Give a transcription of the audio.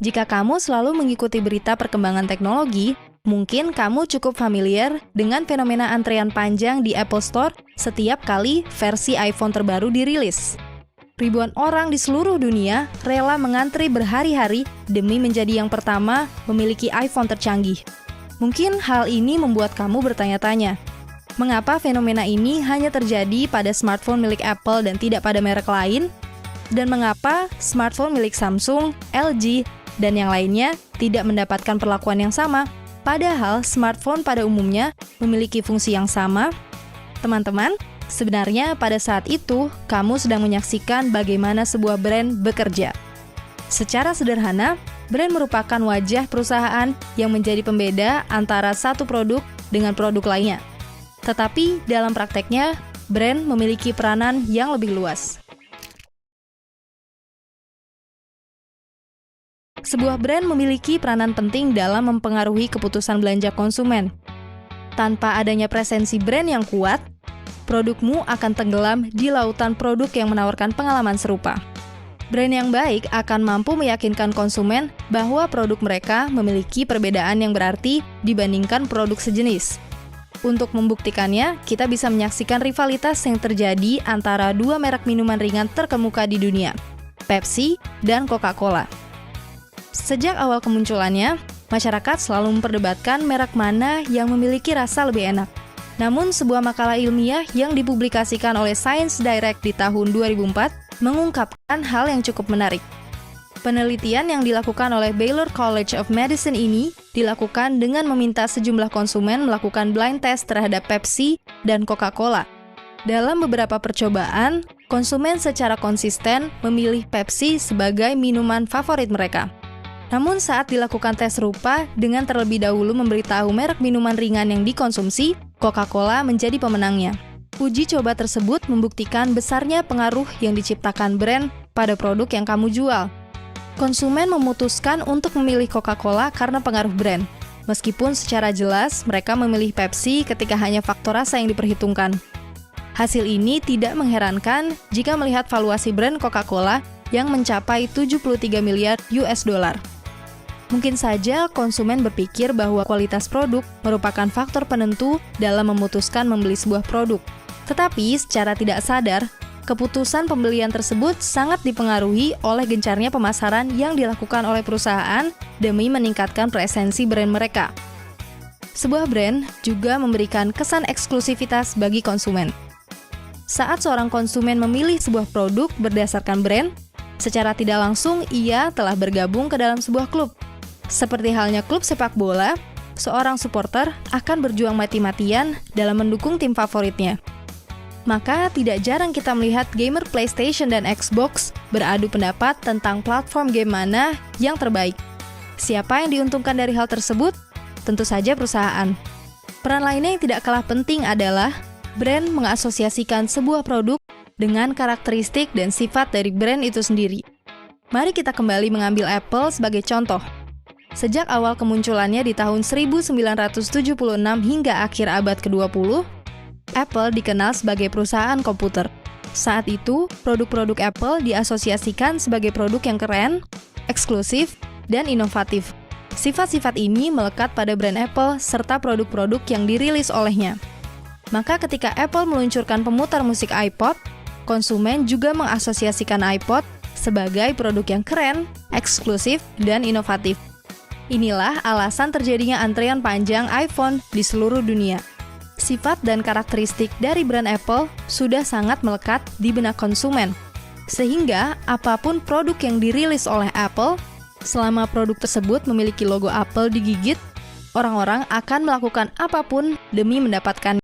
Jika kamu selalu mengikuti berita perkembangan teknologi, mungkin kamu cukup familiar dengan fenomena antrean panjang di Apple Store setiap kali versi iPhone terbaru dirilis. Ribuan orang di seluruh dunia rela mengantri berhari-hari demi menjadi yang pertama memiliki iPhone tercanggih. Mungkin hal ini membuat kamu bertanya-tanya, mengapa fenomena ini hanya terjadi pada smartphone milik Apple dan tidak pada merek lain? Dan mengapa smartphone milik Samsung, LG, dan yang lainnya tidak mendapatkan perlakuan yang sama? Padahal smartphone pada umumnya memiliki fungsi yang sama. Teman-teman, sebenarnya pada saat itu kamu sedang menyaksikan bagaimana sebuah brand bekerja. Secara sederhana, brand merupakan wajah perusahaan yang menjadi pembeda antara satu produk dengan produk lainnya. Tetapi dalam prakteknya, brand memiliki peranan yang lebih luas. Sebuah brand memiliki peranan penting dalam mempengaruhi keputusan belanja konsumen. Tanpa adanya presensi brand yang kuat, produkmu akan tenggelam di lautan produk yang menawarkan pengalaman serupa. Brand yang baik akan mampu meyakinkan konsumen bahwa produk mereka memiliki perbedaan yang berarti dibandingkan produk sejenis. Untuk membuktikannya, kita bisa menyaksikan rivalitas yang terjadi antara dua merek minuman ringan terkemuka di dunia, Pepsi dan Coca-Cola. Sejak awal kemunculannya, masyarakat selalu memperdebatkan merek mana yang memiliki rasa lebih enak. Namun, sebuah makalah ilmiah yang dipublikasikan oleh Science Direct di tahun 2004 mengungkapkan hal yang cukup menarik. Penelitian yang dilakukan oleh Baylor College of Medicine ini dilakukan dengan meminta sejumlah konsumen melakukan blind test terhadap Pepsi dan Coca-Cola. Dalam beberapa percobaan, konsumen secara konsisten memilih Pepsi sebagai minuman favorit mereka. Namun saat dilakukan tes serupa dengan terlebih dahulu memberitahu merek minuman ringan yang dikonsumsi, Coca-Cola menjadi pemenangnya. Uji coba tersebut membuktikan besarnya pengaruh yang diciptakan brand pada produk yang kamu jual. Konsumen memutuskan untuk memilih Coca-Cola karena pengaruh brand, meskipun secara jelas mereka memilih Pepsi ketika hanya faktor rasa yang diperhitungkan. Hasil ini tidak mengherankan jika melihat valuasi brand Coca-Cola yang mencapai 73 miliar US dollar. Mungkin saja konsumen berpikir bahwa kualitas produk merupakan faktor penentu dalam memutuskan membeli sebuah produk. Tetapi secara tidak sadar, keputusan pembelian tersebut sangat dipengaruhi oleh gencarnya pemasaran yang dilakukan oleh perusahaan demi meningkatkan presensi brand mereka. Sebuah brand juga memberikan kesan eksklusivitas bagi konsumen. Saat seorang konsumen memilih sebuah produk berdasarkan brand, secara tidak langsung ia telah bergabung ke dalam sebuah klub. Seperti halnya klub sepak bola, seorang supporter akan berjuang mati-matian dalam mendukung tim favoritnya. Maka tidak jarang kita melihat gamer PlayStation dan Xbox beradu pendapat tentang platform game mana yang terbaik. Siapa yang diuntungkan dari hal tersebut? Tentu saja perusahaan. Peran lainnya yang tidak kalah penting adalah brand mengasosiasikan sebuah produk dengan karakteristik dan sifat dari brand itu sendiri. Mari kita kembali mengambil Apple sebagai contoh. Sejak awal kemunculannya di tahun 1976 hingga akhir abad ke-20, Apple dikenal sebagai perusahaan komputer. Saat itu, produk-produk Apple diasosiasikan sebagai produk yang keren, eksklusif, dan inovatif. Sifat-sifat ini melekat pada brand Apple serta produk-produk yang dirilis olehnya. Maka ketika Apple meluncurkan pemutar musik iPod, konsumen juga mengasosiasikan iPod sebagai produk yang keren, eksklusif, dan inovatif. Inilah alasan terjadinya antrean panjang iPhone di seluruh dunia. Sifat dan karakteristik dari brand Apple sudah sangat melekat di benak konsumen. Sehingga apapun produk yang dirilis oleh Apple, selama produk tersebut memiliki logo Apple digigit, orang-orang akan melakukan apapun demi mendapatkan